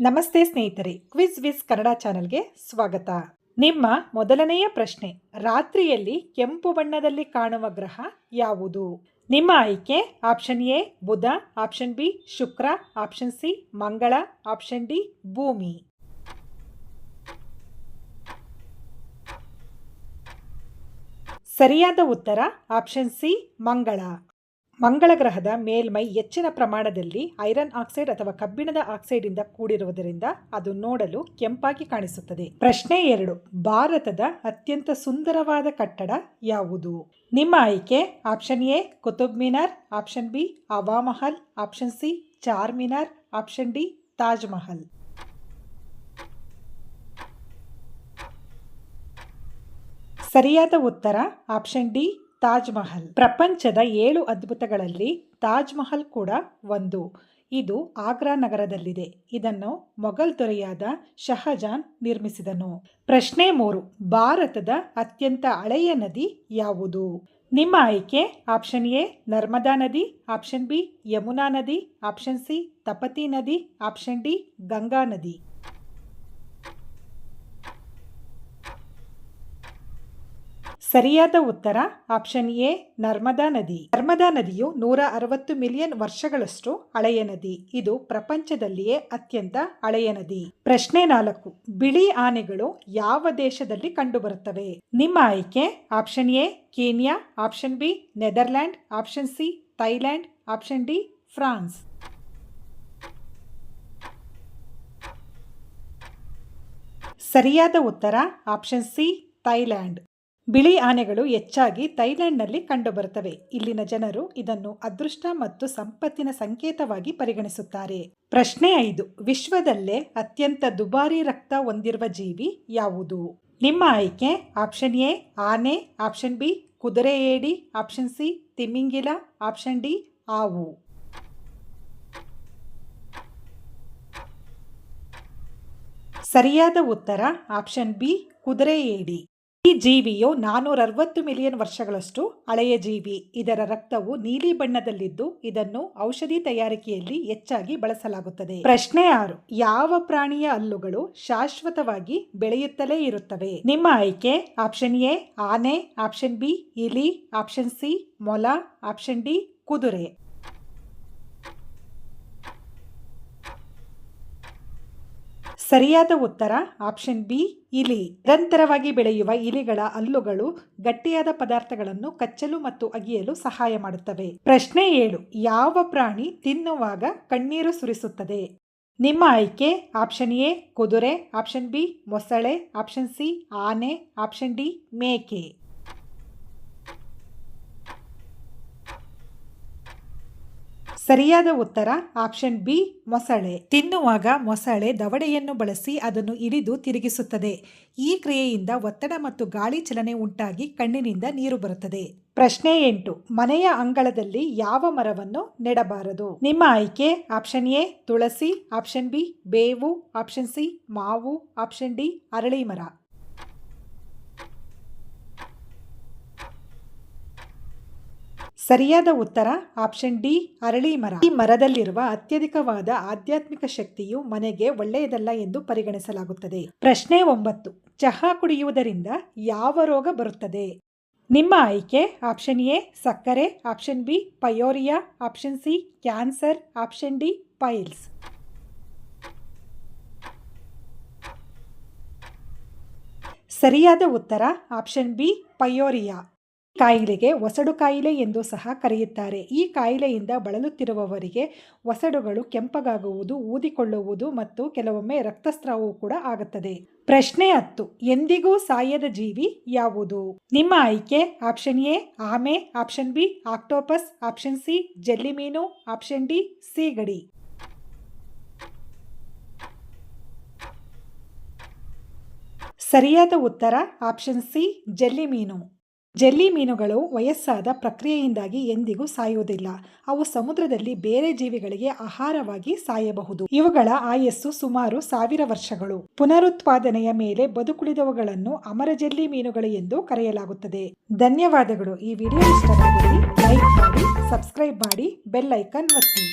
ನಮಸ್ತೆ ಸ್ನೇಹಿತರೆ, ಕ್ವಿಜ್ ವಿಸ್ ಕನ್ನಡ ಚಾನೆಲ್ಗೆ ಸ್ವಾಗತ. ನಿಮ್ಮ ಮೊದಲನೆಯ ಪ್ರಶ್ನೆ, ರಾತ್ರಿಯಲ್ಲಿ ಕೆಂಪು ಬಣ್ಣದಲ್ಲಿ ಕಾಣುವ ಗ್ರಹ ಯಾವುದು? ನಿಮ್ಮ ಆಯ್ಕೆ ಆಪ್ಷನ್ ಎ ಬುಧ, ಆಪ್ಷನ್ ಬಿ ಶುಕ್ರ, ಆಪ್ಷನ್ ಸಿ ಮಂಗಳ, ಆಪ್ಷನ್ ಡಿ ಭೂಮಿ. ಸರಿಯಾದ ಉತ್ತರ ಆಪ್ಷನ್ ಸಿ ಮಂಗಳ. ಮಂಗಳ ಗ್ರಹದ ಮೇಲ್ಮೈ ಹೆಚ್ಚಿನ ಪ್ರಮಾಣದಲ್ಲಿ ಐರನ್ ಆಕ್ಸೈಡ್ ಅಥವಾ ಕಬ್ಬಿಣದ ಆಕ್ಸೈಡ್ ಇಂದ ಕೂಡಿರುವುದರಿಂದ ಅದು ನೋಡಲು ಕೆಂಪಾಗಿ ಕಾಣಿಸುತ್ತದೆ. ಪ್ರಶ್ನೆ 2, ಭಾರತದ ಅತ್ಯಂತ ಸುಂದರವಾದ ಕಟ್ಟಡ ಯಾವುದು? ನಿಮ್ಮ ಆಯ್ಕೆ option A Qutub Minar, option B Hawa Mahal, option C Char Minar, option D Taj Mahal. ಸರಿಯಾದ ಉತ್ತರ ಆಪ್ಷನ್ ಡಿ ತಾಜ್ ಮಹಲ್. ಪ್ರಪಂಚದ 7 ಅದ್ಭುತಗಳಲ್ಲಿ ತಾಜ್ ಮಹಲ್ ಕೂಡ ಒಂದು. ಇದು ಆಗ್ರಾ ನಗರದಲ್ಲಿದೆ. ಇದನ್ನು ಮೊಘಲ್ ದೊರೆಯಾದ ಶಹಜಾನ್ ನಿರ್ಮಿಸಿದನು. ಪ್ರಶ್ನೆ 3, ಭಾರತದ ಅತ್ಯಂತ ಹಳೆಯ ನದಿ ಯಾವುದು? ನಿಮ್ಮ ಆಯ್ಕೆ ಆಪ್ಷನ್ ಎ ನರ್ಮದಾ ನದಿ, ಆಪ್ಷನ್ ಬಿ ಯಮುನಾ ನದಿ, ಆಪ್ಷನ್ ಸಿ ತಪತಿ ನದಿ, ಆಪ್ಷನ್ ಡಿ ಗಂಗಾ ನದಿ. ಸರಿಯಾದ ಉತ್ತರ ಆಪ್ಷನ್ ಎ ನರ್ಮದಾ ನದಿ. ನರ್ಮದಾ ನದಿಯು 160 ಮಿಲಿಯನ್ ವರ್ಷಗಳಷ್ಟು ಹಳೆಯ ನದಿ. ಇದು ಪ್ರಪಂಚದಲ್ಲಿಯೇ ಅತ್ಯಂತ ಹಳೆಯ ನದಿ. ಪ್ರಶ್ನೆ 4, ಬಿಳಿ ಆನೆಗಳು ಯಾವ ದೇಶದಲ್ಲಿ ಕಂಡುಬರುತ್ತವೆ? ನಿಮ್ಮ ಆಯ್ಕೆ option A Kenya, option B Netherland, option C Thailand, option D France. ಸರಿಯಾದ ಉತ್ತರ ಆಪ್ಷನ್ ಸಿ ಥೈಲ್ಯಾಂಡ್. ಬಿಳಿ ಆನೆಗಳು ಹೆಚ್ಚಾಗಿ ಥೈಲ್ಯಾಂಡ್ನಲ್ಲಿ ಕಂಡುಬರುತ್ತವೆ. ಇಲ್ಲಿನ ಜನರು ಇದನ್ನು ಅದೃಷ್ಟ ಮತ್ತು ಸಂಪತ್ತಿನ ಸಂಕೇತವಾಗಿ ಪರಿಗಣಿಸುತ್ತಾರೆ. ಪ್ರಶ್ನೆ 5, ವಿಶ್ವದಲ್ಲೇ ಅತ್ಯಂತ ದುಬಾರಿ ರಕ್ತ ಹೊಂದಿರುವ ಜೀವಿ ಯಾವುದು? ನಿಮ್ಮ ಆಯ್ಕೆ ಆಪ್ಷನ್ ಎ ಆನೆ, ಆಪ್ಷನ್ ಬಿ ಕುದುರೆ ಏಡಿ, ಆಪ್ಷನ್ ಸಿ ತಿಮಿಂಗಿಲ, ಆಪ್ಷನ್ ಡಿ ಹಾವು. ಸರಿಯಾದ ಉತ್ತರ ಆಪ್ಷನ್ ಬಿ ಕುದುರೆ ಏಡಿ. ಈ ಜೀವಿಯು 460 ಮಿಲಿಯನ್ ವರ್ಷಗಳಷ್ಟು ಹಳೆಯ ಜೀವಿ. ಇದರ ರಕ್ತವು ನೀಲಿ ಬಣ್ಣದಲ್ಲಿದ್ದು ಇದನ್ನು ಔಷಧಿ ತಯಾರಿಕೆಯಲ್ಲಿ ಹೆಚ್ಚಾಗಿ ಬಳಸಲಾಗುತ್ತದೆ. ಪ್ರಶ್ನೆ 6, ಯಾವ ಪ್ರಾಣಿಯ ಹಲ್ಲುಗಳು ಶಾಶ್ವತವಾಗಿ ಬೆಳೆಯುತ್ತಲೇ ಇರುತ್ತವೆ? ನಿಮ್ಮ ಆಯ್ಕೆ ಆಪ್ಷನ್ ಎ ಆನೆ, ಆಪ್ಷನ್ ಬಿ ಇಲಿ, ಆಪ್ಷನ್ ಸಿ ಮೊಲ, ಆಪ್ಷನ್ ಡಿ ಕುದುರೆ. ಸರಿಯಾದ ಉತ್ತರ ಆಪ್ಷನ್ ಬಿ ಇಲಿ. ನಿರಂತರವಾಗಿ ಬೆಳೆಯುವ ಇಲಿಗಳ ಹಲ್ಲುಗಳು ಗಟ್ಟಿಯಾದ ಪದಾರ್ಥಗಳನ್ನು ಕಚ್ಚಲು ಮತ್ತು ಅಗಿಯಲು ಸಹಾಯ ಮಾಡುತ್ತವೆ. ಪ್ರಶ್ನೆ 7, ಯಾವ ಪ್ರಾಣಿ ತಿನ್ನುವಾಗ ಕಣ್ಣೀರು ಸುರಿಸುತ್ತದೆ? ನಿಮ್ಮ ಆಯ್ಕೆ ಆಪ್ಷನ್ ಎ ಕುದುರೆ, ಆಪ್ಷನ್ ಬಿ ಮೊಸಳೆ, ಆಪ್ಷನ್ ಸಿ ಆನೆ, ಆಪ್ಷನ್ ಡಿ ಮೇಕೆ. ಸರಿಯಾದ ಉತ್ತರ ಆಪ್ಷನ್ ಬಿ ಮೊಸಳೆ. ತಿನ್ನುವಾಗ ಮೊಸಳೆ ದವಡೆಯನ್ನು ಬಳಸಿ ಅದನ್ನು ಇಳಿದು ತಿರುಗಿಸುತ್ತದೆ. ಈ ಕ್ರಿಯೆಯಿಂದ ಒತ್ತಡ ಮತ್ತು ಗಾಳಿ ಚಲನೆ ಉಂಟಾಗಿ ಕಣ್ಣಿನಿಂದ ನೀರು ಬರುತ್ತದೆ. ಪ್ರಶ್ನೆ 8, ಮನೆಯ ಅಂಗಳದಲ್ಲಿ ಯಾವ ಮರವನ್ನು ನೆಡಬಾರದು? ನಿಮ್ಮ ಆಯ್ಕೆ ಆಪ್ಷನ್ ಎ ತುಳಸಿ, ಆಪ್ಷನ್ ಬಿ ಬೇವು, ಆಪ್ಷನ್ ಸಿ ಮಾವು, ಆಪ್ಷನ್ ಡಿ ಅರಳಿ ಮರ. ಸರಿಯಾದ ಉತ್ತರ ಆಪ್ಷನ್ ಡಿ ಅರಳಿ ಮರ. ಈ ಮರದಲ್ಲಿರುವ ಅತ್ಯಧಿಕವಾದ ಆಧ್ಯಾತ್ಮಿಕ ಶಕ್ತಿಯು ಮನೆಗೆ ಒಳ್ಳೆಯದಲ್ಲ ಎಂದು ಪರಿಗಣಿಸಲಾಗುತ್ತದೆ. ಪ್ರಶ್ನೆ 9, ಚಹಾ ಕುಡಿಯುವುದರಿಂದ ಯಾವ ರೋಗ ಬರುತ್ತದೆ? ನಿಮ್ಮ ಆಯ್ಕೆ ಆಪ್ಷನ್ ಎ ಸಕ್ಕರೆ, option B pyorrhea, option C cancer, option D piles. ಸರಿಯಾದ ಉತ್ತರ ಆಪ್ಷನ್ ಬಿ ಪಯೋರಿಯಾ. ಕಾಯಿಲೆಗೆ ಒಸಡು ಕಾಯಿಲೆ ಎಂದು ಸಹ ಕರೆಯುತ್ತಾರೆ. ಈ ಕಾಯಿಲೆಯಿಂದ ಬಳಲುತ್ತಿರುವವರಿಗೆ ಒಸಡುಗಳು ಕೆಂಪಗಾಗುವುದು, ಊದಿಕೊಳ್ಳುವುದು ಮತ್ತು ಕೆಲವೊಮ್ಮೆ ರಕ್ತಸ್ರಾವವೂ ಕೂಡ ಆಗುತ್ತದೆ. ಪ್ರಶ್ನೆ 10, ಎಂದಿಗೂ ಸಾಯದ ಜೀವಿ ಯಾವುದು? ನಿಮ್ಮ ಆಯ್ಕೆ ಆಪ್ಷನ್ ಎ ಆಮೆ, option B octopus, option C jelly ಮೀನು, ಆಪ್ಷನ್ ಡಿ ಸೀಗಡಿ. ಸರಿಯಾದ ಉತ್ತರ ಆಪ್ಷನ್ ಸಿ ಜೆಲ್ಲಿ ಮೀನು. ಜೆಲ್ಲಿ ಮೀನುಗಳು ವಯಸ್ಸಾದ ಪ್ರಕ್ರಿಯೆಯಿಂದಾಗಿ ಎಂದಿಗೂ ಸಾಯುವುದಿಲ್ಲ. ಅವು ಸಮುದ್ರದಲ್ಲಿ ಬೇರೆ ಜೀವಿಗಳಿಗೆ ಆಹಾರವಾಗಿ ಸಾಯಬಹುದು. ಇವುಗಳ ಆಯಸ್ಸು ಸುಮಾರು 1000 ವರ್ಷಗಳು. ಪುನರುತ್ಪಾದನೆಯ ಮೇಲೆ ಬದುಕುಳಿದವುಗಳನ್ನು ಅಮರ ಜೆಲ್ಲಿ ಮೀನುಗಳು ಎಂದು ಕರೆಯಲಾಗುತ್ತದೆ. ಧನ್ಯವಾದಗಳು. ಈ ವಿಡಿಯೋ ಇಷ್ಟವಾದಲ್ಲಿ ಲೈಕ್ ಮಾಡಿ, ಸಬ್ಸ್ಕ್ರೈಬ್ ಮಾಡಿ, ಬೆಲ್ ಐಕಾನ್ ಒತ್ತಿ.